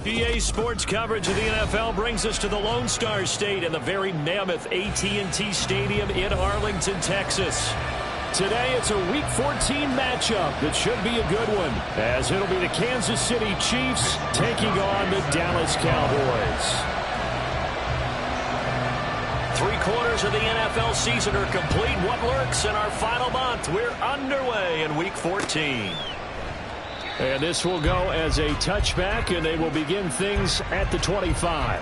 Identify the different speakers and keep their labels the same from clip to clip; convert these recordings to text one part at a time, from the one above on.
Speaker 1: EA Sports coverage of the NFL brings us to the Lone Star State and the very mammoth AT&T Stadium in Arlington, Texas. Today, it's a Week 14 matchup that should be a good one, as it'll be the Kansas City Chiefs taking on the Dallas Cowboys. 3/4 of the NFL season are complete. What lurks in our final month? We're underway in Week 14. And this will go as a touchback, and they will begin things at the 25.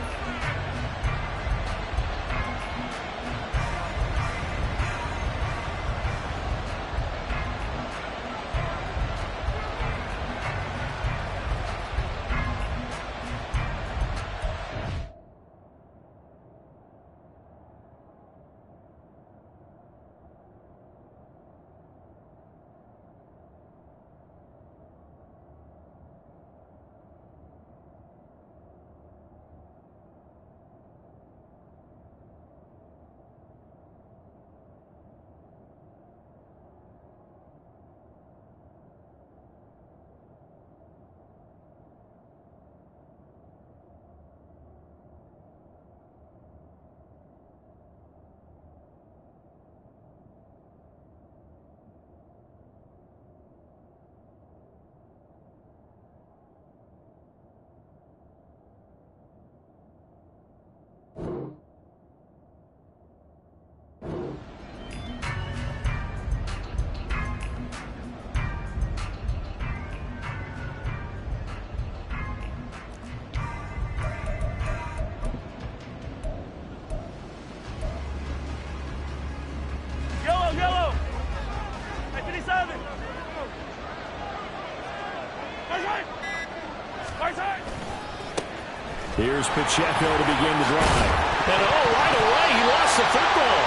Speaker 1: Here's Pacheco to begin the drive. And right away, he lost the football.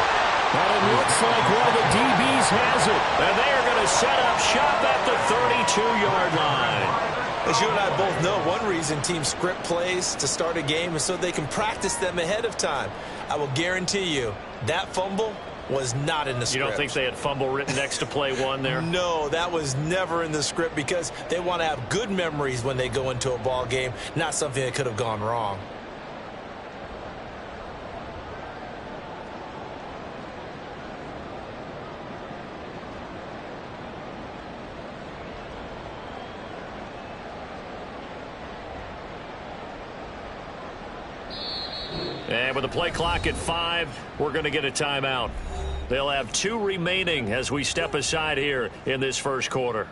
Speaker 1: But it looks like one of the DBs has it. And they are going to set up shop at the 32-yard line.
Speaker 2: As you and I both know, one reason teams script plays to start a game is so they can practice them ahead of time. I will guarantee you that fumble was not in the script.
Speaker 1: You don't think they had fumble written next to play one there?
Speaker 2: No, that was never in the script because they want to have good memories when they go into a ball game, not something that could have gone wrong.
Speaker 1: And with the play clock at 5, we're going to get a timeout. They'll have 2 remaining as we step aside here in this first quarter.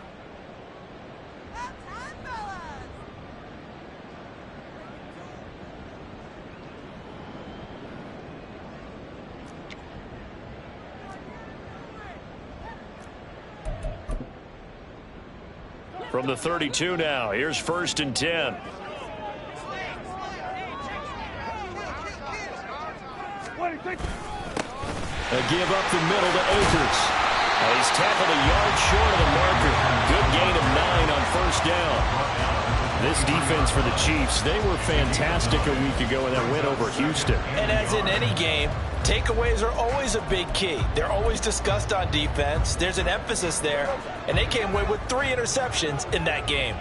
Speaker 1: From the 32 now, here's 1st and 10. A give up the middle to Akers. He's tackled a yard short of the marker. Good gain of 9 on 1st down. This defense for the Chiefs, they were fantastic a week ago in that win over Houston.
Speaker 2: And as in any game, takeaways are always a big key. They're always discussed on defense. There's an emphasis there, and they came away with 3 interceptions in that game.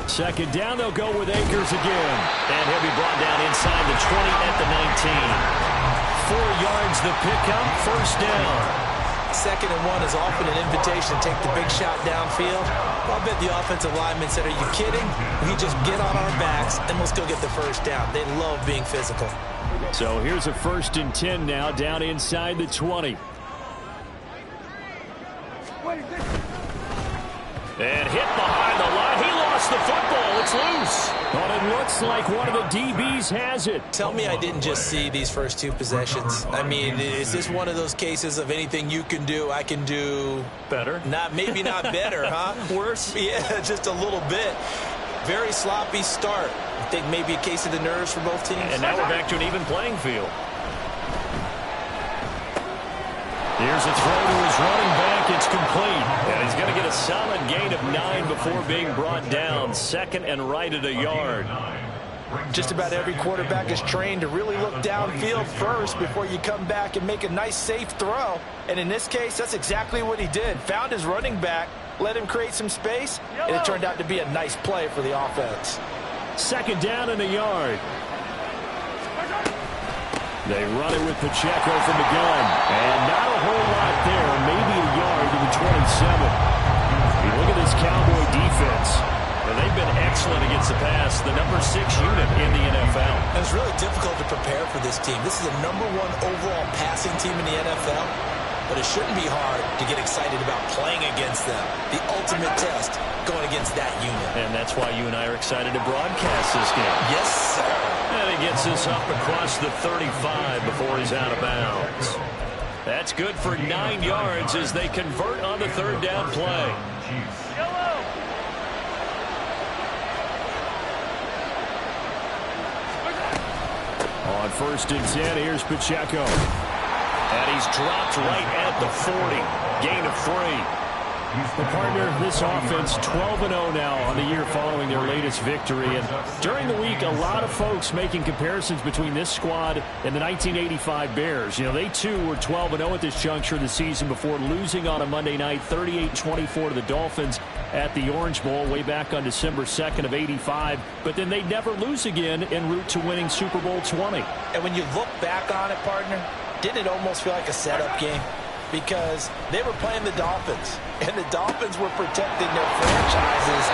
Speaker 1: 2nd down, they'll go with Akers again. And he'll be brought down inside the 20 at the 19. 4 yards the pickup, 1st down.
Speaker 2: 2nd and 1 is often an invitation to take the big shot downfield. I'll bet the offensive lineman said, are you kidding? We just get on our backs and let's go get the 1st down. They love being physical.
Speaker 1: So here's a 1st and 10 now, down inside the 20. And hit behind the line. He lost the football. It's loose. But it looks like one of the DBs has it.
Speaker 2: Tell me I didn't just see these first 2 possessions. I mean, is this one of those cases of anything you can do, I can do
Speaker 1: better?
Speaker 2: Maybe not better, huh?
Speaker 1: Worse?
Speaker 2: Yeah, just a little bit. Very sloppy start. I think maybe a case of the nerves for both teams.
Speaker 1: And now we're back to an even playing field. Here's a throw to his running back. It's complete. And he's going to get a solid gain of 9 before being brought down. 2nd and right at a yard.
Speaker 2: Just about every quarterback is trained to really look downfield first before you come back and make a nice, safe throw. And in this case, that's exactly what he did. Found his running back, let him create some space, and it turned out to be a nice play for the offense.
Speaker 1: Second down and a yard. They run it with Pacheco from the gun. And not a whole lot there. Maybe a yard to the 27. You look at this Cowboy defense. And they've been excellent against the pass. The number 6 unit in the NFL.
Speaker 2: And it's really difficult to prepare for this team. This is the number 1 overall passing team in the NFL. But it shouldn't be hard to get excited about playing against them. The ultimate test going against that unit.
Speaker 1: And that's why you and I are excited to broadcast this game.
Speaker 2: Yes, sir.
Speaker 1: And he gets this up across the 35 before he's out of bounds. That's good for 9 yards as they convert on the third down play. On 1st and 10, here's Pacheco. And he's dropped right at the 40. Gain of 3. The partner, this offense 12-0 now on the year following their latest victory. And during the week, a lot of folks making comparisons between this squad and the 1985 Bears. You know, they too were 12-0 at this juncture of the season before losing on a Monday night 38-24 to the Dolphins at the Orange Bowl way back on December 2nd of 85. But then they'd never lose again en route to winning Super Bowl 20.
Speaker 2: And when you look back on it, partner, didn't it almost feel like a setup game? Because they were playing the Dolphins, and the Dolphins were protecting their franchise's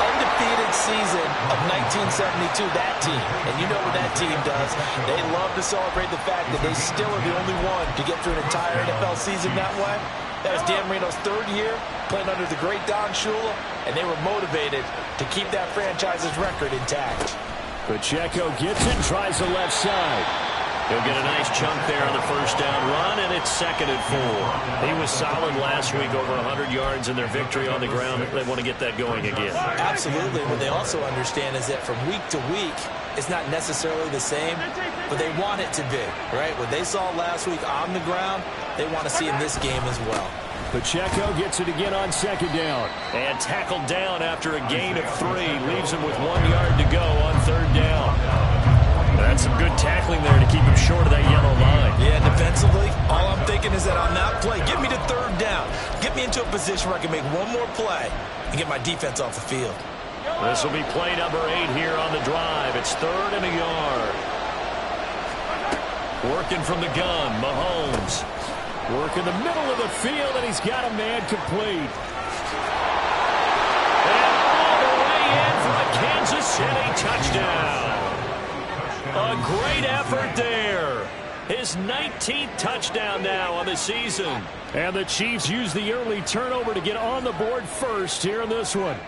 Speaker 2: undefeated season of 1972, that team. And you know what that team does. They love to celebrate the fact that they still are the only one to get through an entire NFL season that way. That was Dan Marino's 3rd year, playing under the great Don Shula, and they were motivated to keep that franchise's record intact.
Speaker 1: Pacheco gets it, tries the left side. He'll get a nice chunk there on the first down run, and it's 2nd and 4. He was solid last week, over 100 yards in their victory on the ground. They want to get that going again.
Speaker 2: Absolutely. What they also understand is that from week to week, it's not necessarily the same, but they want it to be, right? What they saw last week on the ground, they want to see in this game as well.
Speaker 1: Pacheco gets it again on 2nd down. And tackled down after a gain of 3. Leaves him with 1 yard to go on 3rd down. That's some good tackling there to keep him short of that yellow line.
Speaker 2: Yeah, defensively, all I'm thinking is that on that play, get me to 3rd down. Get me into a position where I can make one more play and get my defense off the field.
Speaker 1: This will be play number 8 here on the drive. It's 3rd and a yard. Working from the gun, Mahomes. Working the middle of the field, and he's got a man complete. And all the way in for a Kansas City touchdown. A great effort there. His 19th touchdown now on the season. And the Chiefs use the early turnover to get on the board first here in this one.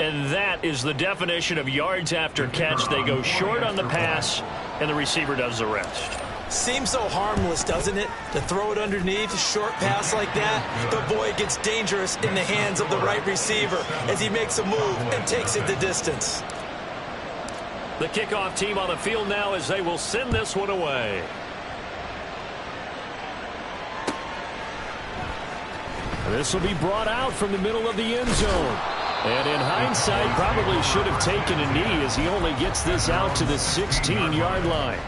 Speaker 1: And that is the definition of yards after catch. They go short on the pass, and the receiver does the rest.
Speaker 2: Seems so harmless, doesn't it? To throw it underneath, a short pass like that. But boy, it gets dangerous in the hands of the right receiver as he makes a move and takes it the distance.
Speaker 1: The kickoff team on the field now as they will send this one away. This will be brought out from the middle of the end zone. And in hindsight, probably should have taken a knee as he only gets this out to the 16-yard line.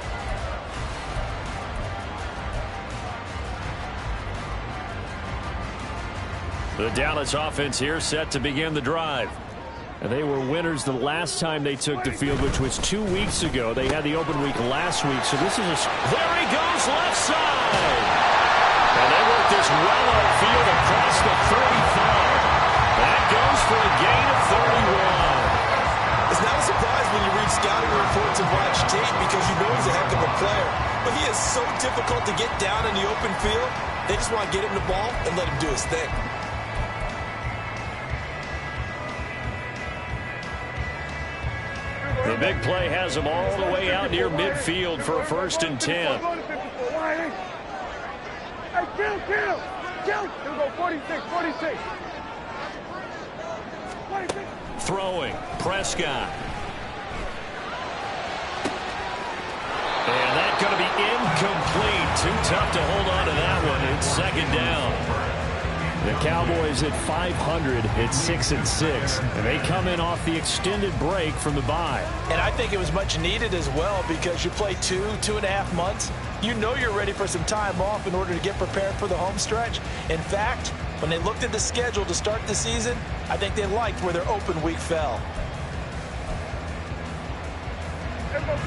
Speaker 1: The Dallas offense here set to begin the drive. And they were winners the last time they took the field, which was 2 weeks ago. They had the open week last week, so this is a... There he goes, left side! And they work this well outfield across the 35. That goes for a gain of 31.
Speaker 2: It's not a surprise when you read scouting reports and watch tape because you know he's a heck of a player. But he is so difficult to get down in the open field. They just want to get him the ball and let him do his thing.
Speaker 1: The big play has him all the way out near midfield for a 1st and 10.
Speaker 3: Hey, kill. Here we go, 46.
Speaker 1: Throwing, Prescott. And that's going to be incomplete. Too tough to hold on to that one. It's 2nd down. The Cowboys at 500 at 6-6, and they come in off the extended break from the bye.
Speaker 2: And I think it was much needed as well because you play 2.5 months. You know you're ready for some time off in order to get prepared for the home stretch. In fact, When they looked at the schedule to start the season, I think they liked where their open week fell.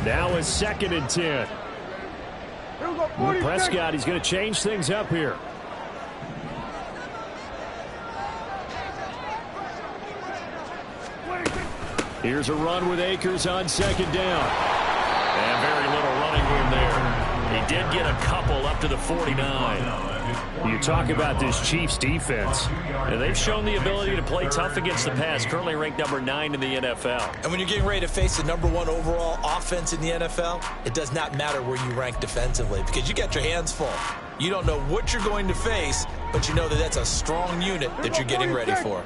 Speaker 1: Now is 2nd and 10. Prescott, he's going to change things up here. Here's a run with Akers on 2nd down. And very little running room there. He did get a couple up to the 49. You talk about this Chiefs defense. And they've shown the ability to play tough against the pass, currently ranked number 9 in the NFL.
Speaker 2: And when you're getting ready to face the number 1 overall offense in the NFL, it does not matter where you rank defensively because you got your hands full. You don't know what you're going to face, but you know that that's a strong unit that you're getting ready for.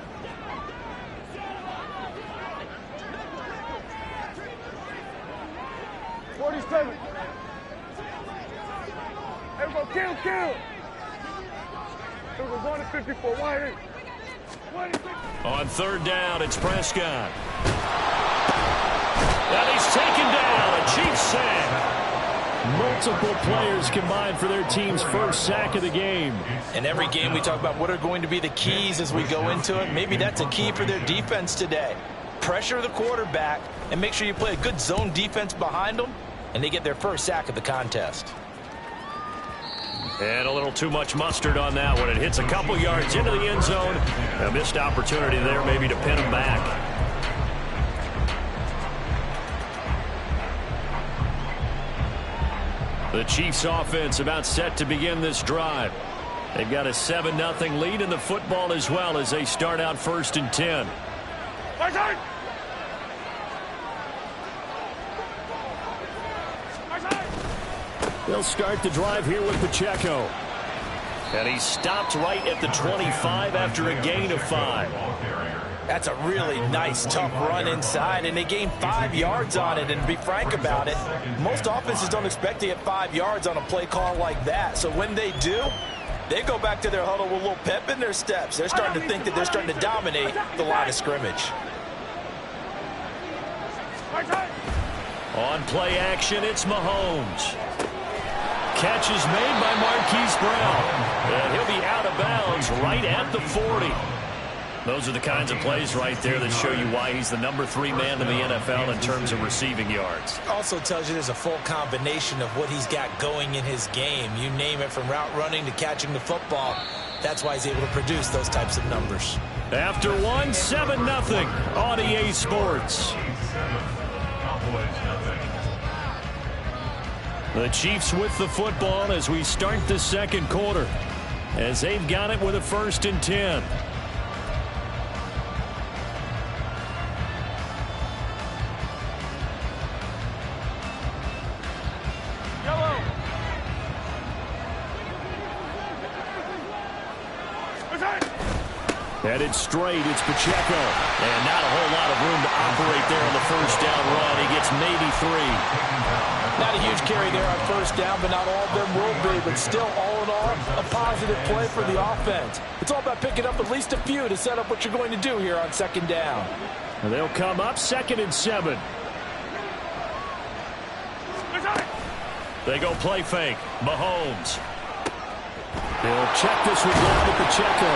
Speaker 3: Everybody kill. We're going to 54.
Speaker 1: On 3rd down, it's Prescott. And he's taken down. A Chiefs sack. Multiple players combined for their team's first sack of the game.
Speaker 2: In every game we talk about what are going to be the keys as we go into it. Maybe that's a key for their defense today. Pressure the quarterback and make sure you play a good zone defense behind them, and they get their first sack of the contest.
Speaker 1: And a little too much mustard on that one. It hits a couple yards into the end zone. A missed opportunity there maybe to pin him back. The Chiefs offense about set to begin this drive. They've got a 7-0 lead in the football as well as they start out 1st and 10. They'll start the drive here with Pacheco. And he stopped right at the 25 after a gain of 5.
Speaker 2: That's a really nice, tough run inside, and they gained 5 yards on it. And to be frank about it, most offenses don't expect to get 5 yards on a play call like that. So when they do, they go back to their huddle with a little pep in their steps. They're starting to think that they're starting to dominate the line of scrimmage.
Speaker 1: On play action, it's Mahomes. Catch is made by Marquise Brown. And he'll be out of bounds right at the 40. Those are the kinds of plays right there that show you why he's the number 3 man in the NFL in terms of receiving yards.
Speaker 2: Also tells you there's a full combination of what he's got going in his game. You name it, from route running to catching the football. That's why he's able to produce those types of numbers.
Speaker 1: After 1, 7-0 on EA Sports. The Chiefs with the football as we start the 2nd quarter, as they've got it with a 1st and 10.
Speaker 3: Yellow.
Speaker 1: Headed straight, it's Pacheco. And not a whole lot of room to operate there on the 1st down run. He gets maybe 3.
Speaker 2: Not a huge carry there on 1st down, but not all of them will be. But still, all in all, a positive play for the offense. It's all about picking up at least a few to set up what you're going to do here on 2nd down.
Speaker 1: And they'll come up 2nd and 7. They go play fake. Mahomes. He'll check this one down to Pacheco.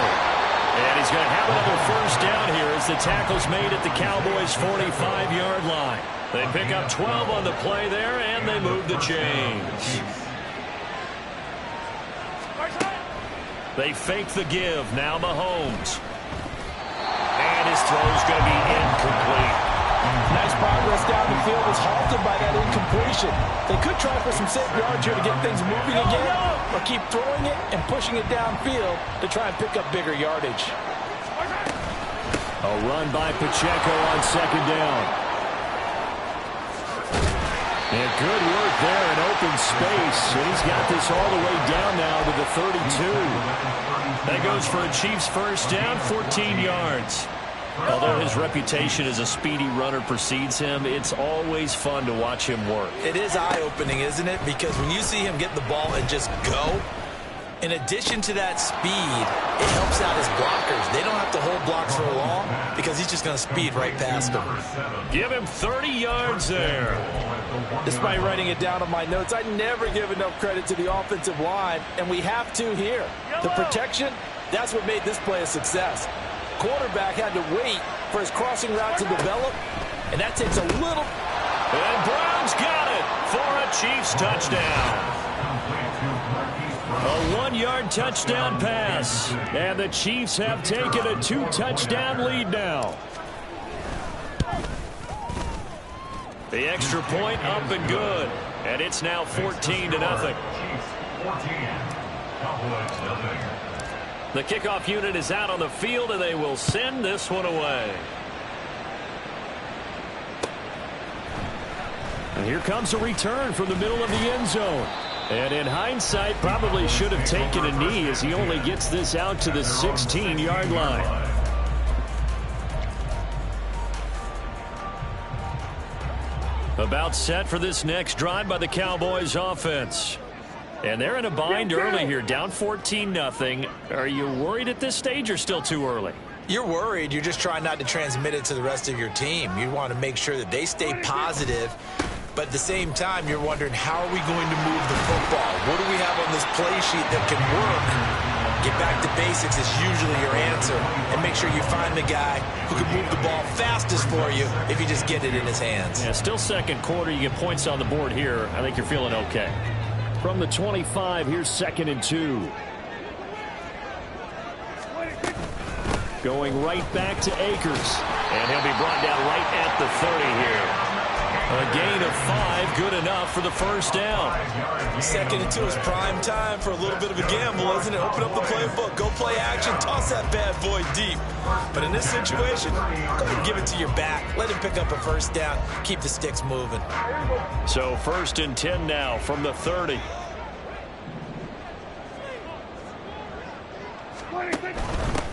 Speaker 1: And he's going to have another 1st down here as the tackle's made at the Cowboys' 45-yard line. They pick up 12 on the play there, and they move the chains. They fake the give. Now Mahomes. And his throw's going to be incomplete.
Speaker 2: Nice progress down the field was halted by that incompletion. They could try for some safe yards here to get things moving again, or keep throwing it and pushing it downfield to try and pick up bigger yardage.
Speaker 1: A run by Pacheco on 2nd down. And good work there in open space. And he's got this all the way down now to the 32. That goes for a Chiefs 1st down, 14 yards. Although his reputation as a speedy runner precedes him, it's always fun to watch him work.
Speaker 2: It is eye-opening, isn't it? Because when you see him get the ball and just go, in addition to that speed, it helps out his blockers. They don't have to hold blocks for long because he's just going to speed right past them.
Speaker 1: Give him 30 yards there.
Speaker 2: Despite writing it down on my notes, I never give enough credit to the offensive line, and we have to here. The protection That's what made this play a success. Quarterback had to wait for his crossing route to develop, and that takes a little...
Speaker 1: And Brown's got it for a Chiefs touchdown. A 1-yard touchdown pass, and the Chiefs have taken a 2-touchdown lead now. The extra point up and good, and it's now 14-0. The kickoff unit is out on the field, and they will send this one away. And here comes a return from the middle of the end zone. And in hindsight, probably should have taken a knee as he only gets this out to the 16-yard line. About set for this next drive by the Cowboys offense. And they're in a bind early here, down 14-0. Are you worried at this stage or still too early?
Speaker 2: You're worried. You're just trying not to transmit it to the rest of your team. You want to make sure that they stay positive. But at the same time, you're wondering, how are we going to move the football? What do we have on this play sheet that can work? Get back to basics is usually your answer. And make sure you find the guy who can move the ball fastest for you if you just get it in his hands.
Speaker 1: Yeah, still second quarter. You get points on the board here. I think you're feeling okay. From the 25, here's 2nd and 2. Going right back to Akers. And he'll be brought down right at the 30 here. A gain of 5, good enough for the first down.
Speaker 2: 2nd and 2 is prime time for a little bit of a gamble, isn't it? Open up the playbook, go play action, toss that bad boy deep. But in this situation, go ahead and give it to your back. Let him pick up a first down, keep the sticks moving.
Speaker 1: So 1st and 10 now from the 30.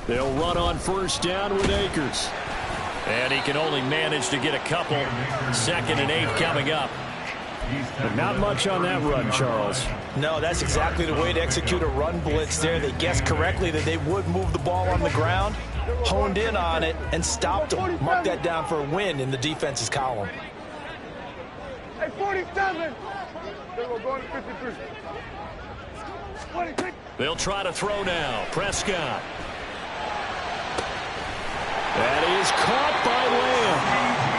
Speaker 1: They'll run on first down with Akers. And he can only manage to get a couple. 2nd and 8 coming up. But not much on that run, Charles.
Speaker 2: No, that's exactly the way to execute a run blitz there. They guessed correctly that they would move the ball on the ground, honed in on it, and stopped them. Mark that down for a win in the defense's column.
Speaker 3: Hey, 47. We're going to 53. 26.
Speaker 1: They'll try to throw now. Prescott. That is caught by Lamb.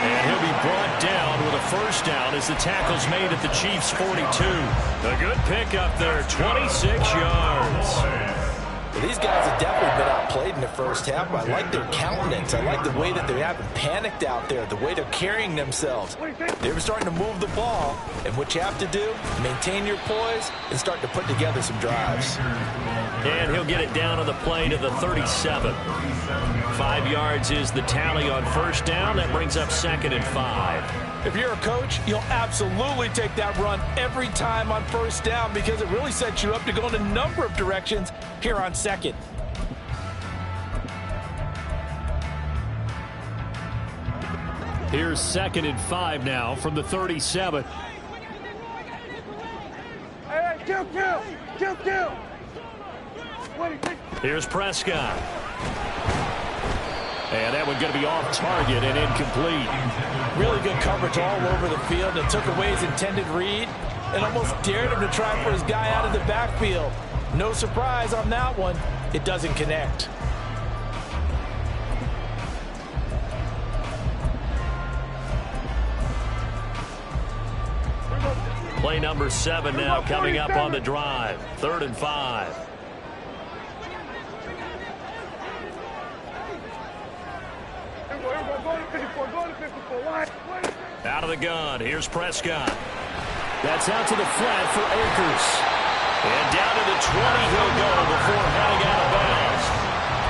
Speaker 1: And he'll be brought down with a first down as the tackle's made at the Chiefs' 42. A good pickup there, 26 yards.
Speaker 2: Well, these guys have definitely been outplayed in the first half. I like their countenance. I like the way that they haven't panicked out there, the way they're carrying themselves. They were starting to move the ball, and what you have to do, maintain your poise and start to put together some drives.
Speaker 1: And he'll get it down on the play to the 37. 5 yards is the tally on first down. That brings up 2nd and 5.
Speaker 2: If you're a coach, you'll absolutely take that run every time on first down because it really sets you up to go in a number of directions here on 2nd.
Speaker 1: Here's 2nd and 5 now from the 37.
Speaker 3: Hey, kill.
Speaker 1: Here's Prescott. And that one's going to be off target and incomplete.
Speaker 2: Really good coverage all over the field. It took away his intended read and almost dared him to try for his guy out of the backfield. No surprise on that one. It doesn't connect.
Speaker 1: Play number 7 now coming up on the drive. 3rd and 5. Out of the gun. Here's Prescott. That's out to the flat for Akers. And down to the 20 he'll go before heading out of bounds.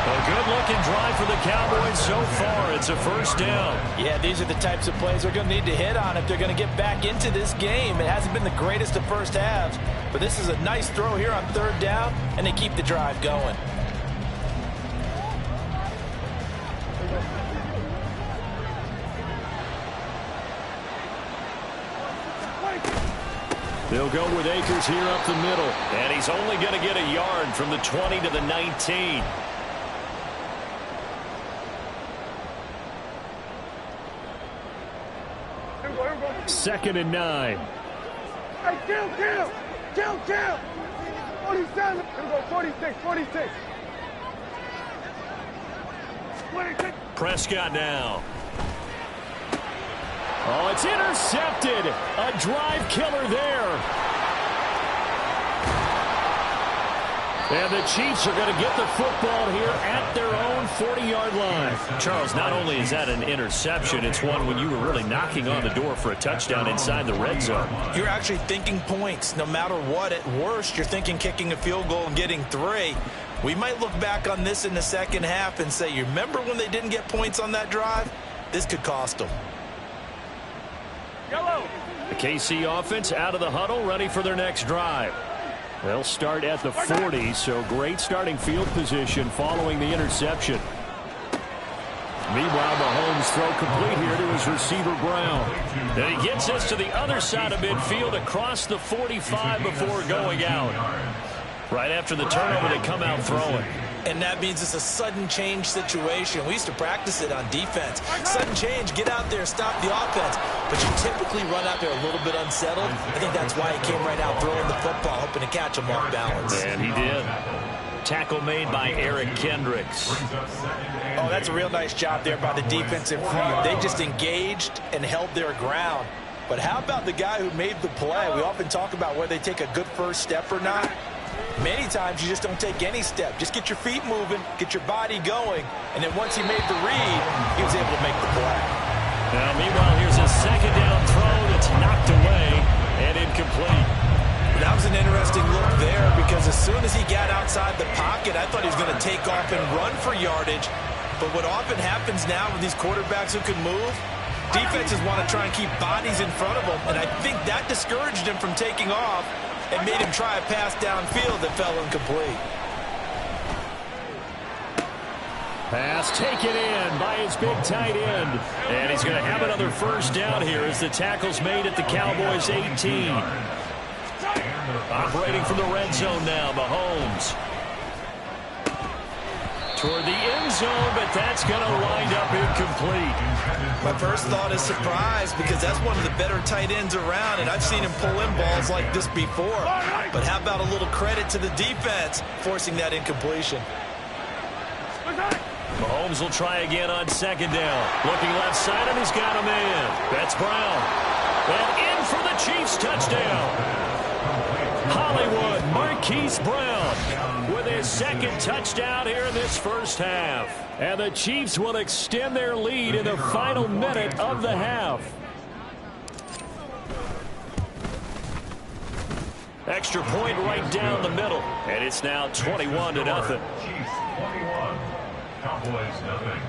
Speaker 1: A good-looking drive for the Cowboys so far. It's a first down.
Speaker 2: Yeah, these are the types of plays they're going to need to hit on if they're going to get back into this game. It hasn't been the greatest of first halves, but this is a nice throw here on 3rd down, and they keep the drive going.
Speaker 1: They'll go with Akers here up the middle. And he's only going to get a yard from the 20 to the 19. Second and 9.
Speaker 3: Hey, kill. 47. We're going 46.
Speaker 1: Prescott now. Oh, it's intercepted. A drive killer there. And the Chiefs are going to get the football here at their own 40-yard line. Charles, not only is that an interception, it's one when you were really knocking on the door for a touchdown inside the red zone.
Speaker 2: You're actually thinking points. No matter what, at worst, you're thinking kicking a field goal and getting 3. We might look back on this in the second half and say, you remember when they didn't get points on that drive? This could cost them.
Speaker 1: The KC offense out of the huddle, ready for their next drive. They'll start at the 40, so great starting field position following the interception. Meanwhile, Mahomes throw complete here to his receiver Brown. And he gets us to the other side of midfield across the 45 before going out. Right after the turnover, they come out throwing.
Speaker 2: And that means it's a sudden change situation. We used to practice it on defense. Sudden change, get out there, stop the offense. But you typically run out there a little bit unsettled. I think that's why he came right out throwing the football, hoping to catch him off balance.
Speaker 1: And he did. Tackle made by Eric Kendricks.
Speaker 2: Oh, that's a real nice job there by the defensive front. They just engaged and held their ground. But how about the guy who made the play? We often talk about whether they take a good first step or not. Many times you just don't take any step. Just get your feet moving, get your body going, and then once he made the read, he was able to make the play.
Speaker 1: Now, meanwhile, here's a second down throw that's knocked away and incomplete.
Speaker 2: That was an interesting look there because as soon as he got outside the pocket, I thought he was going to take off and run for yardage. But what often happens now with these quarterbacks who can move, defenses want to try and keep bodies in front of them, and I think that discouraged him from taking off and made him try a pass downfield that fell incomplete.
Speaker 1: Pass taken in by his big tight end. And he's going to have another first down here as the tackle's made at the Cowboys' 18. Operating from the red zone now, Mahomes. Toward the end zone, but that's going to wind up incomplete.
Speaker 2: My first thought is surprise because that's one of the better tight ends around, and I've seen him pull in balls like this before. But how about a little credit to the defense forcing that incompletion?
Speaker 1: Mahomes will try again on second down. Looking left side, and he's got him in. That's Brown. And in for the Chiefs touchdown. Hollywood Marquise Brown with his second touchdown here in this first half. And the Chiefs will extend their lead in the final minute of the half. Extra point right down the middle. And it's now 21-0.
Speaker 4: Chiefs 21, Cowboys nothing.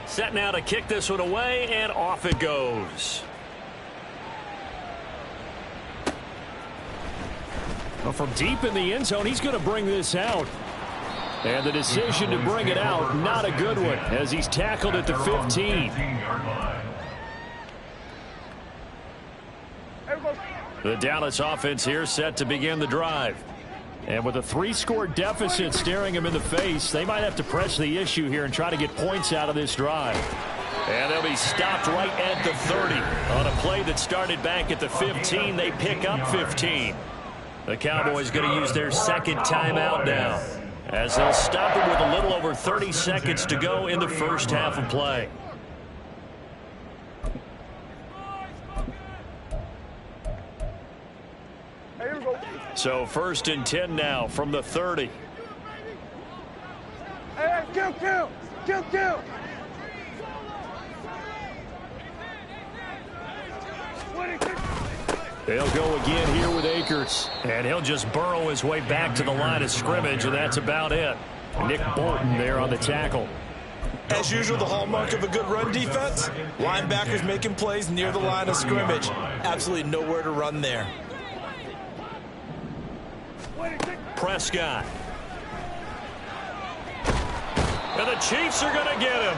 Speaker 1: Set now to kick this one away, and off it goes. Well, from deep in the end zone, he's going to bring this out. And the decision to bring it out, not a good one, as he's tackled at the 15. The Dallas offense here set to begin the drive. And with a 3-score deficit staring him in the face, they might have to press the issue here and try to get points out of this drive. And they'll be stopped right at the 30. On a play that started back at the 15, they pick up 15. The Cowboys going to use their second timeout now, as they'll stop it with a little over 30 seconds to go in the first half of play. So 1st and 10 now from the 30.
Speaker 3: Hey, kill.
Speaker 1: They'll go again here with Akers. And he'll just burrow his way back to the line of scrimmage, and that's about it. Nick Bolton there on the tackle.
Speaker 2: As usual, the hallmark of a good run defense, linebackers making plays near the line of scrimmage. Absolutely nowhere to run there.
Speaker 1: Prescott. And the Chiefs are going to get him.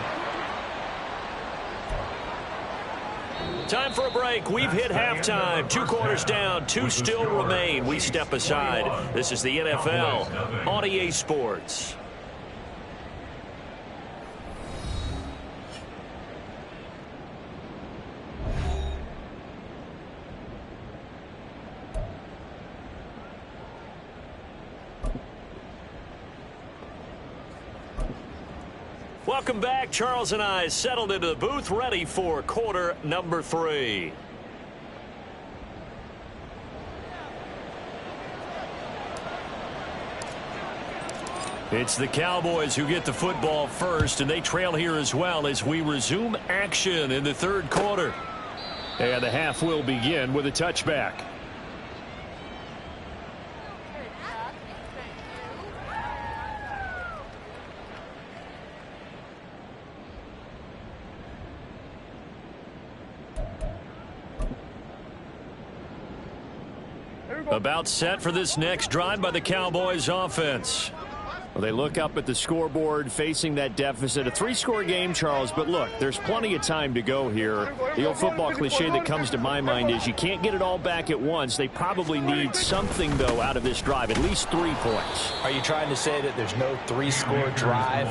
Speaker 1: Time for a break. We've hit halftime. 2 quarters down. 2 still remain. We step aside. This is the NFL on EA Sports. Welcome back. Charles and I settled into the booth, ready for quarter number 3. It's the Cowboys who get the football first, and they trail here as well as we resume action in the third quarter. And the half will begin with a touchback. About set for this next drive by the Cowboys offense. Well, they look up at the scoreboard facing that deficit. A 3-score game, Charles, but look, there's plenty of time to go here. The old football cliche that comes to my mind is you can't get it all back at once. They probably need something, though, out of this drive, at least 3 points.
Speaker 2: Are you trying to say that there's no 3-score drive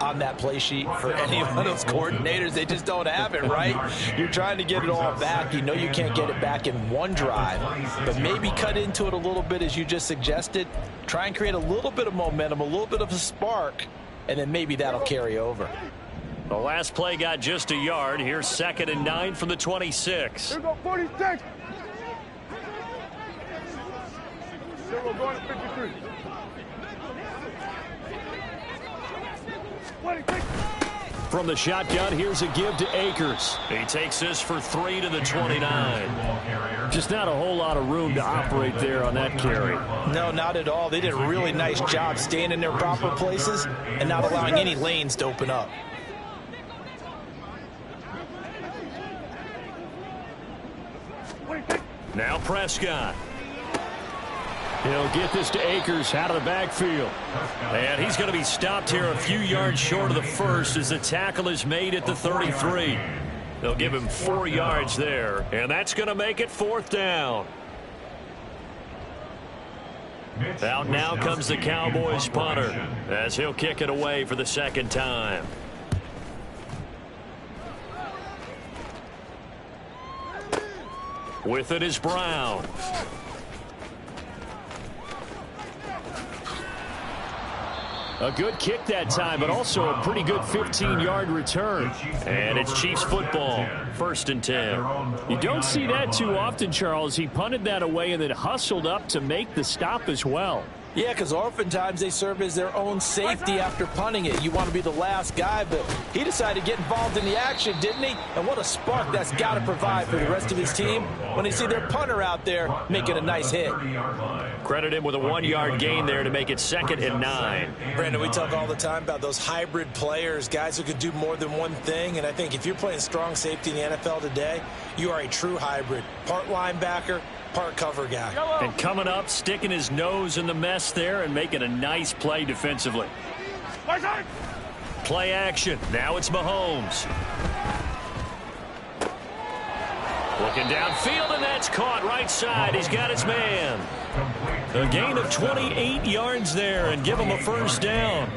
Speaker 2: on that play sheet for any of those coordinators? They just don't have it, right? You're trying to get it all back. You know you can't get it back in one drive, but maybe cut into it a little bit as you just suggested. Try and create a little bit of momentum, a little bit of a spark, and then maybe that'll carry over.
Speaker 1: The last play got just a yard. Here's 2nd and 9 from the 26.
Speaker 3: Here we go, 46. We're going to 53. 26.
Speaker 1: From the shotgun, here's a give to Akers. He takes this for 3 to the 29. Just not a whole lot of room to operate there on that carry.
Speaker 2: No, not at all. They did a really nice job staying in their proper places and not allowing any lanes to open up.
Speaker 1: Now Prescott. He'll get this to Akers out of the backfield. And he's going to be stopped here a few yards short of the first as the tackle is made at the 33. They'll give him 4 yards there, and that's going to make it 4th down. Out now comes the Cowboys punter as he'll kick it away for the 2nd time. With it is Brown. A good kick that time, but also a pretty good 15-yard return. And it's Chiefs football, 1st and 10. You don't see that too often, Charles. He punted that away and then hustled up to make the stop as well.
Speaker 2: Yeah, because oftentimes they serve as their own safety after punting it. You want to be the last guy, but he decided to get involved in the action, didn't he? And what a spark that's got to provide for the rest of his team when they see their punter out there making a nice hit.
Speaker 1: Credit him with a 1-yard gain there to make it 2nd and 9.
Speaker 2: Brandon, we talk all the time about those hybrid players, guys who could do more than one thing. And I think if you're playing strong safety in the NFL today, you are a true hybrid. Part linebacker, part cover guy.
Speaker 1: And coming up, sticking his nose in the mess there and making a nice play defensively. Play action. Now it's Mahomes. Looking downfield, and that's caught right side. He's got his man. A gain of 28 yards there and give him a 1st down.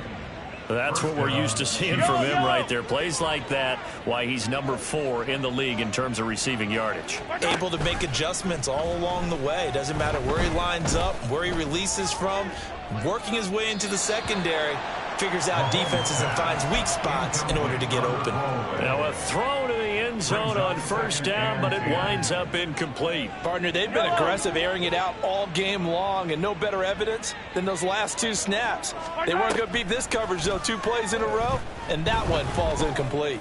Speaker 1: That's what we're used to seeing from him right there. Plays like that, why he's number 4 in the league in terms of receiving yardage.
Speaker 2: Able to make adjustments all along the way. Doesn't matter where he lines up, where he releases from, working his way into the secondary, figures out defenses and finds weak spots in order to get open.
Speaker 1: Now a throw to the end zone on 1st down, but it winds up incomplete.
Speaker 2: Partner, they've been aggressive, airing it out all game long, and no better evidence than those last 2 snaps. They weren't going to beat this coverage, though, 2 plays in a row, and that one falls incomplete.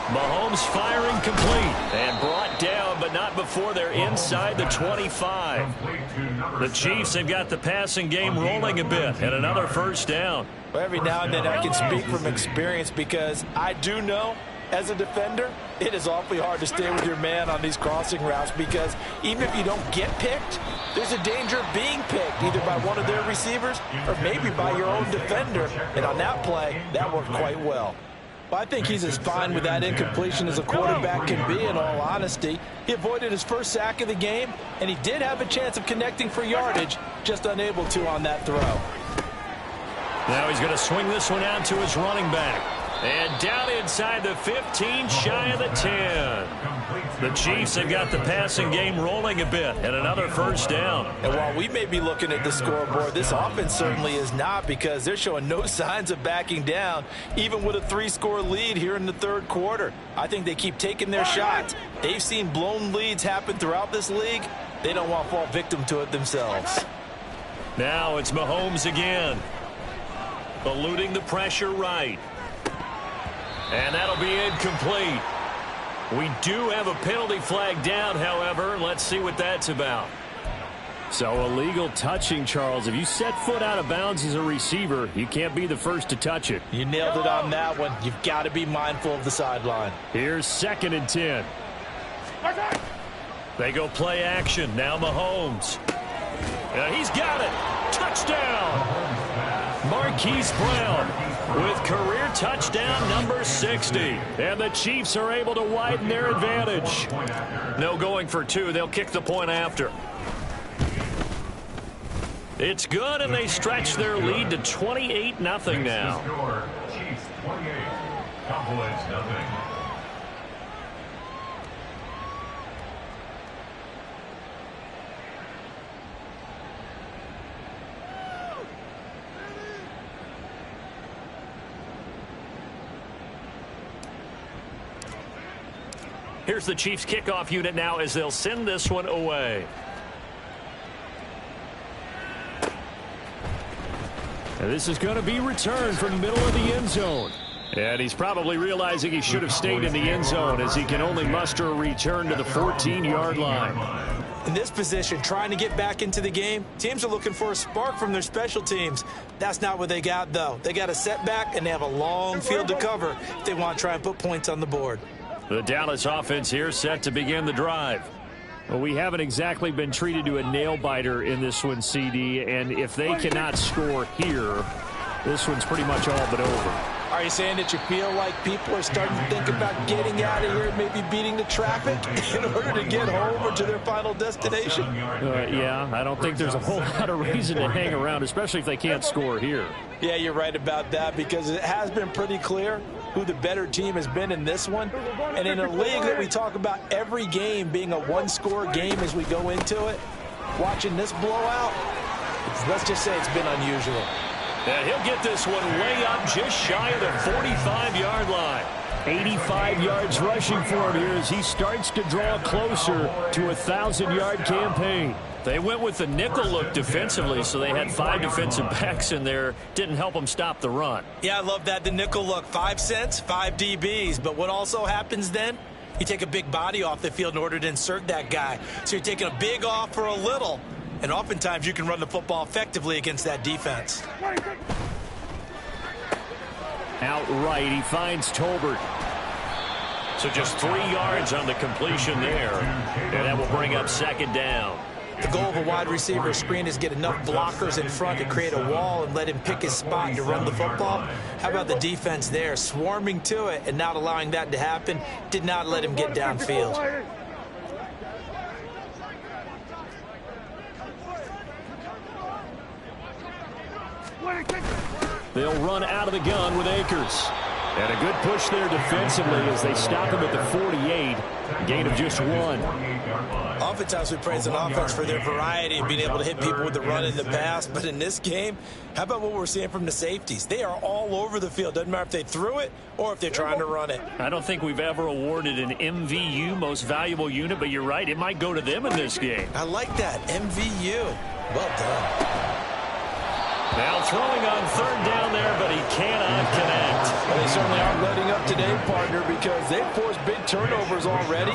Speaker 1: Mahomes firing complete and brought down, but not before they're inside the 25. The Chiefs have got the passing game rolling a bit, and another 1st down.
Speaker 2: Well, every now and then I can speak from experience because I do know as a defender, it is awfully hard to stay with your man on these crossing routes because even if you don't get picked, there's a danger of being picked either by one of their receivers or maybe by your own defender. And on that play, that worked quite well. Well, I think he's as fine with that incompletion as a quarterback can be, in all honesty. He avoided his 1st sack of the game, and he did have a chance of connecting for yardage, just unable to on that throw.
Speaker 1: Now he's going to swing this one out to his running back. And down inside the 15, shy of the 10. The Chiefs have got the passing game rolling a bit, and another first down.
Speaker 2: And while we may be looking at the scoreboard, this offense certainly is not, because they're showing no signs of backing down, even with a 3-score lead here in the third quarter. I think they keep taking their shots. They've seen blown leads happen throughout this league. They don't want to fall victim to it themselves.
Speaker 1: Now it's Mahomes again, eluding the pressure right. And that'll be incomplete. We do have a penalty flag down, however. Let's see what that's about. So illegal touching, Charles. If you set foot out of bounds as a receiver, you can't be the first to touch it.
Speaker 2: You nailed it on that one. You've got to be mindful of the sideline.
Speaker 1: Here's 2nd and 10. They go play action. Now Mahomes. And he's got it. Touchdown. Marquise Brown with career touchdown number 60. And the Chiefs are able to widen their advantage. No going for 2. They'll kick the point after. It's good, and they stretch their lead to 28-0 now.
Speaker 4: Chiefs 28, Cowboys nothing.
Speaker 1: Here's the Chiefs kickoff unit now as they'll send this one away. And this is going to be returned from the middle of the end zone. And he's probably realizing he should have stayed in the end zone, as he can only muster a return to the 14-yard line.
Speaker 2: In this position, trying to get back into the game, teams are looking for a spark from their special teams. That's not what they got, though. They got a setback, and they have a long field to cover if they want to try and put points on the board.
Speaker 1: The Dallas offense here set to begin the drive. Well, we haven't exactly been treated to a nail-biter in this one, CD, and if they cannot score here, this one's pretty much all but over.
Speaker 2: Are you saying that you feel like people are starting to think about getting out of here and maybe beating the traffic in order to get home or to their final destination?
Speaker 1: Yeah, I don't think there's a whole lot of reason to hang around, especially if they can't score here.
Speaker 2: Yeah, you're right about that, because it has been pretty clear who the better team has been in this one. And in a league that we talk about every game being a one-score game as we go into it, watching this blowout, let's just say it's been unusual.
Speaker 1: And he'll get this one way up just shy of the 45-yard line. 85 yards rushing for him here as he starts to draw closer to a 1,000-yard campaign. They went with the nickel look defensively, so they had 5 defensive backs in there. Didn't help them stop the run.
Speaker 2: Yeah, I love that, the nickel look. 5 cents, 5 DBs. But what also happens then? You take a big body off the field in order to insert that guy. So you're taking a big off for a little. And oftentimes you can run the football effectively against that defense.
Speaker 1: Outright, he finds Tolbert. So just 3 yards on the completion there. And that will bring up 2nd down.
Speaker 2: The goal of a wide receiver screen is get enough blockers in front to create a wall and let him pick his spot to run the football. How about the defense there, swarming to it and not allowing that to happen? Did not let him get downfield.
Speaker 1: They'll run out of the gun with Akers. And a good push there defensively as they stop him at the 48. Gain of just 1.
Speaker 2: Oftentimes we praise an offense for their variety and being able to hit people with the run in the pass. But in this game, how about what we're seeing from the safeties? They are all over the field. Doesn't matter if they threw it or if they're trying to run it.
Speaker 1: I don't think we've ever awarded an MVU, most valuable unit, but you're right. It might go to them in this game.
Speaker 2: I like that. MVU. Well done.
Speaker 1: Now throwing on 3rd down there, but he cannot connect.
Speaker 2: Well, they certainly aren't letting up today, partner, because they've forced big turnovers already.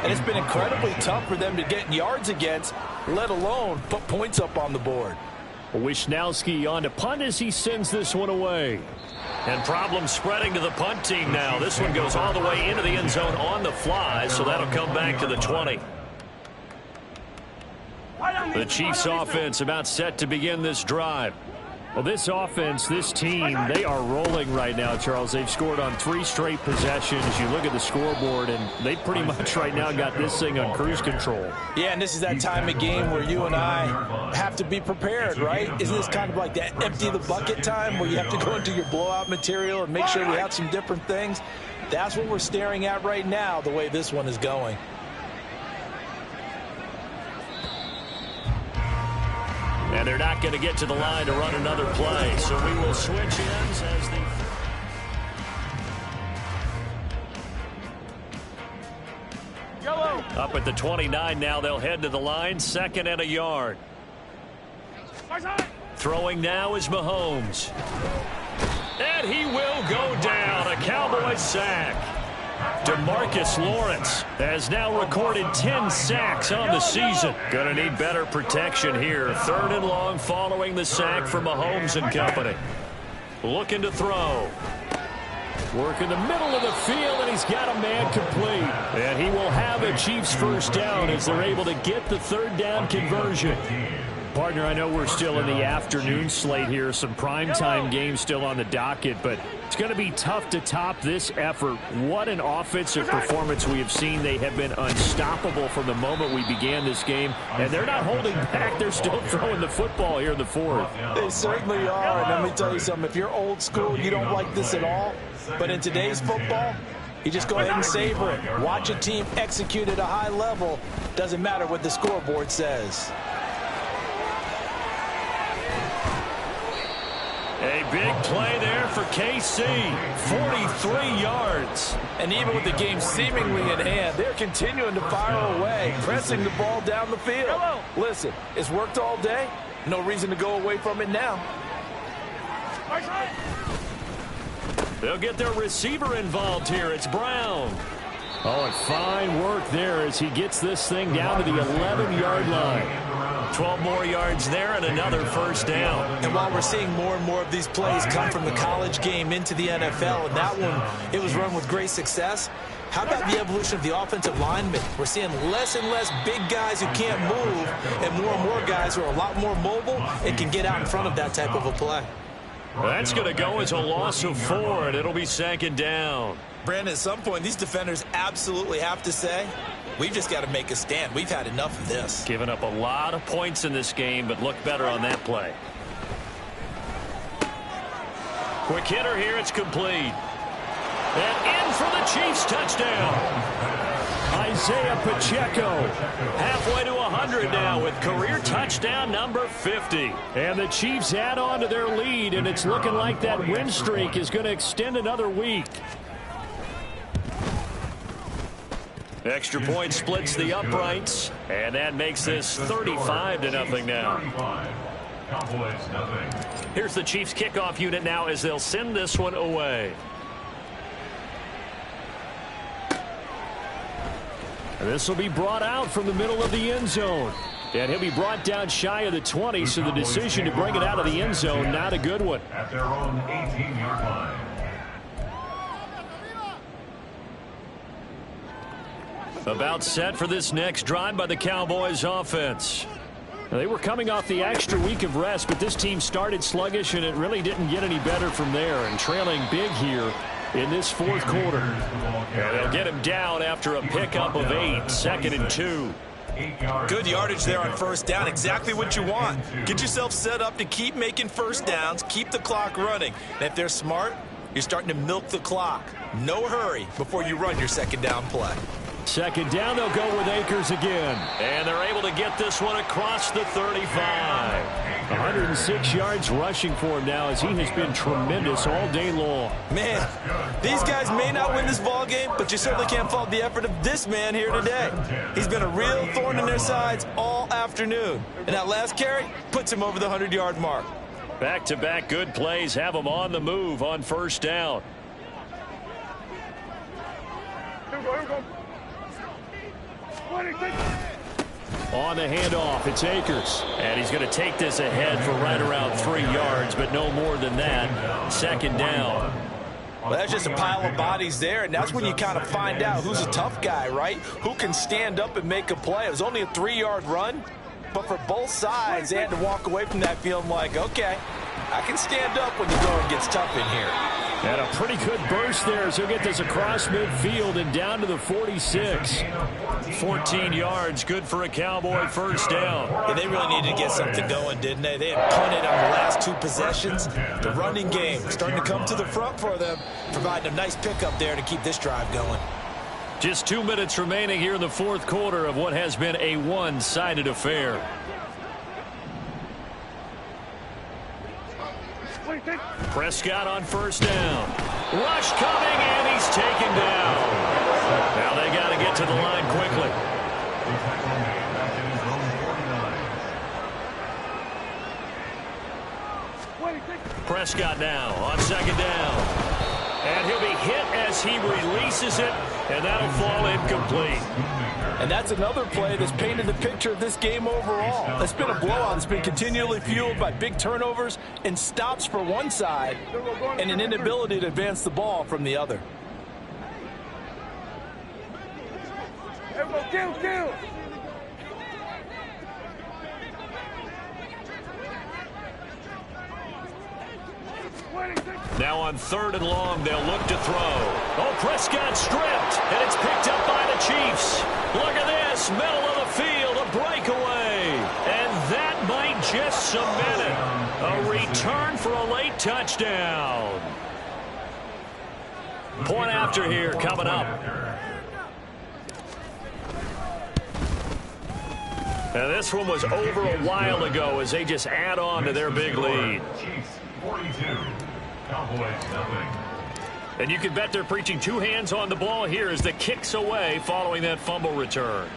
Speaker 2: And it's been incredibly tough for them to get yards against, let alone put points up on the board.
Speaker 1: Wisnowski on to punt as he sends this one away. And problems spreading to the punt team now. This one goes all the way into the end zone on the fly, so that'll come back to the 20. The Chiefs offense about set to begin this drive. Well, this offense, this team, they are rolling right now, Charles. They've scored on 3 straight possessions. You look at the scoreboard, and they pretty much right now got this thing on cruise control.
Speaker 2: Yeah, and this is that time of game where you and I have to be prepared, right? Isn't this kind of like that empty the bucket time where you have to go into your blowout material and make sure we have some different things? That's what we're staring at right now, the way this one is going.
Speaker 1: And they're not going to get to the line to run another play, so we will switch ends as the...
Speaker 3: Yellow.
Speaker 1: Up at the 29 now, they'll head to the line, 2nd and a yard. Throwing now is Mahomes. And he will go down, a Cowboys sack. DeMarcus Lawrence has now recorded 10 sacks on the season. Going to need better protection here. 3rd and long following the sack from Mahomes and company. Looking to throw. Work in the middle of the field, and he's got a man complete. And he will have a Chiefs first down as they're able to get the 3rd down conversion. Partner, I know we're still in the afternoon slate here. Some primetime games still on the docket, but it's going to be tough to top this effort. What an offensive performance we have seen. They have been unstoppable from the moment we began this game, and they're not holding back. They're still throwing the football here in the 4th.
Speaker 2: They certainly are, and let me tell you something. If you're old school, you don't like this at all, but in today's football, you just go ahead and savor it. Watch a team execute at a high level. Doesn't matter what the scoreboard says.
Speaker 1: A big play there for KC, 43 yards.
Speaker 2: And even with the game seemingly in hand, they're continuing to fire away, pressing the ball down the field. Listen, it's worked all day. No reason to go away from it now.
Speaker 1: They'll get their receiver involved here. It's Brown. Oh, and fine work there as he gets this thing down to the 11-yard line. 12 more yards there and another first down.
Speaker 2: And while we're seeing more and more of these plays come from the college game into the NFL, and that one, it was run with great success, how about the evolution of the offensive linemen? We're seeing less and less big guys who can't move and more guys who are a lot more mobile and can get out in front of that type of a play.
Speaker 1: Well, that's going to go as a loss of 4, and it'll be 2nd down.
Speaker 2: Brandon, at some point, these defenders absolutely have to say, we've just got to make a stand. We've had enough of this.
Speaker 1: Given up a lot of points in this game, but look better on that play. Quick hitter here. It's complete. And in for the Chiefs touchdown. Isaiah Pacheco halfway to 100 now with career touchdown number 50. And the Chiefs add on to their lead, and it's looking like that win streak is going to extend another week. Extra point splits the uprights, and that makes this 35-0 now. Here's the Chiefs kickoff unit now as they'll send this one away. And this will be brought out from the middle of the end zone. And he'll be brought down shy of the 20, so the decision to bring it out of the end zone, not a good one.
Speaker 4: At their own 18-yard line.
Speaker 1: About set for this next drive by the Cowboys offense. Now, they were coming off the extra week of rest, but this team started sluggish, and it really didn't get any better from there. And trailing big here in this 4th quarter. And they'll get him down after a pickup of 8, 2nd and 2.
Speaker 2: Good yardage there on first down. Exactly what you want. Get yourself set up to keep making first downs, keep the clock running. And if they're smart, you're starting to milk the clock. No hurry before you run your 2nd down play.
Speaker 1: 2nd down, they'll go with Akers again. And they're able to get this one across the 35. 106 yards rushing for him now as he has been tremendous all day long.
Speaker 2: Man, these guys may not win this ball game, but you certainly can't fault the effort of this man here today. He's been a real thorn in their sides all afternoon. And that last carry puts him over the 100-yard mark.
Speaker 1: Back-to-back good plays have him on the move on first down.
Speaker 3: Here we go.
Speaker 1: On the handoff, it's Akers. And he's going to take this ahead for right around 3 yards, but no more than that. 2nd down.
Speaker 2: Well, that's just a pile of bodies there, and that's when you kind of find out who's a tough guy, right? Who can stand up and make a play. It was only a 3-yard run, but for both sides, they had to walk away from that feeling like, okay, I can stand up when the going gets tough in here.
Speaker 1: And a pretty good burst there as he'll get this across midfield and down to the 46. 14 yards, good for a Cowboy first down.
Speaker 2: Yeah, they really needed to get something going, didn't they? They had punted on the last 2 possessions. The running game starting to come to the front for them, providing a nice pickup there to keep this drive going.
Speaker 1: Just 2 minutes remaining here in the fourth quarter of what has been a one-sided affair. Prescott on first down. Rush coming, and he's taken down. Now they got to get to the line quickly. Prescott now on second down. And he'll be hit as he releases it, and that'll fall incomplete.
Speaker 2: And that's another play that's painted the picture of this game overall. It's been a blowout. It's been continually fueled by big turnovers and stops for one side and an inability to advance the ball from the other.
Speaker 3: Kill.
Speaker 1: Now on third and long, they'll look to throw. Oh, Prescott stripped, and it's picked up by the Chiefs. Look at this, middle of the field, a breakaway. And that might just cement it. A return for a late touchdown. Point after here coming up. Now this one was over a while ago as they just add on to their big lead.
Speaker 4: Chiefs 42, Cowboys nothing.
Speaker 1: And you can bet they're preaching 2 hands on the ball here as the kick's away following that fumble return.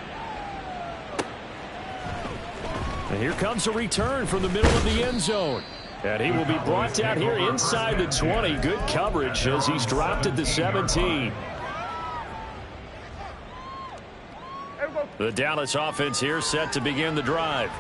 Speaker 1: And here comes a return from the middle of the end zone. And he will be brought down here inside the 20. Good coverage as he's dropped at the 17. The Dallas offense here set to begin the drive.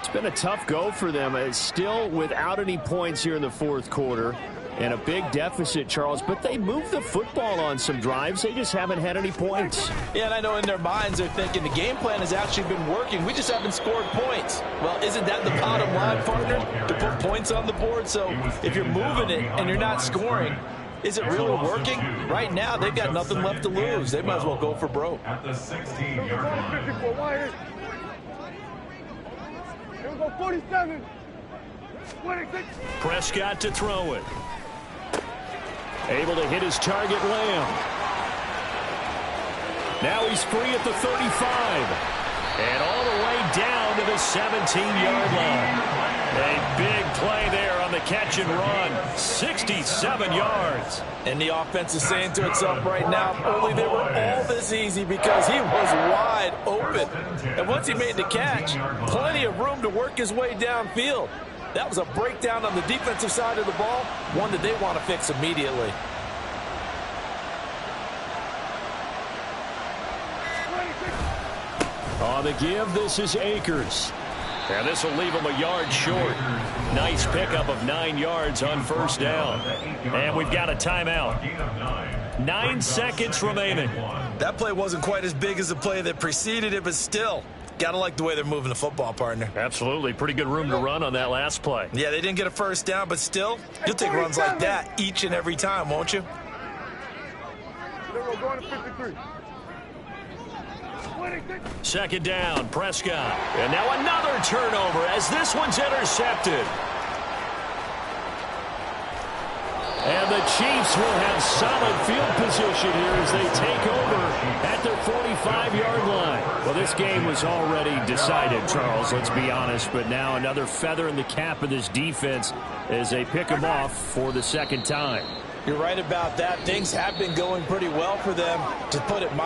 Speaker 1: It's been a tough go for them. It's still without any points here in the fourth quarter. And a big deficit, Charles. But they moved the football on some drives. They just haven't had any points.
Speaker 2: Yeah, and I know in their minds they're thinking the game plan has actually been working. We just haven't scored points. Well, isn't that the bottom line, partner? To put points on the board. So if you're moving it and you're not scoring, is it really working? Right now, they've got nothing left to lose. They might as well go for broke.
Speaker 4: At the 16-yard line.
Speaker 3: Here we go, 47. 26.
Speaker 1: Prescott to throw it. Able to hit his target, Lamb. Now he's free at the 35. And all the way down to the 17-yard line. A big play there on the catch and run. 67 yards.
Speaker 2: And the offense is saying to itself right now, only they were all this easy because he was wide open. And once he made the catch, plenty of room to work his way downfield. That was a breakdown on the defensive side of the ball, one that they want to fix immediately.
Speaker 1: On the give, this is Akers. And this will leave him a yard short. Nice pickup of 9 yards on first down. And we've got a timeout. 9 seconds remaining.
Speaker 2: That play wasn't quite as big as the play that preceded it, but still, got to like the way they're moving the football, partner.
Speaker 1: Absolutely. Pretty good room to run on that last play.
Speaker 2: Yeah, they didn't get a first down, but still, you'll take runs like that each and every time, won't you?
Speaker 3: We're going to 53.
Speaker 1: Second down, Prescott. And now another turnover as this one's intercepted. And the Chiefs will have solid field position here as they take over at their 45-yard line. Well, this game was already decided, Charles, let's be honest. But now another feather in the cap of this defense as they pick them off for the second time.
Speaker 2: You're right about that. Things have been going pretty well for them, to put it mildly.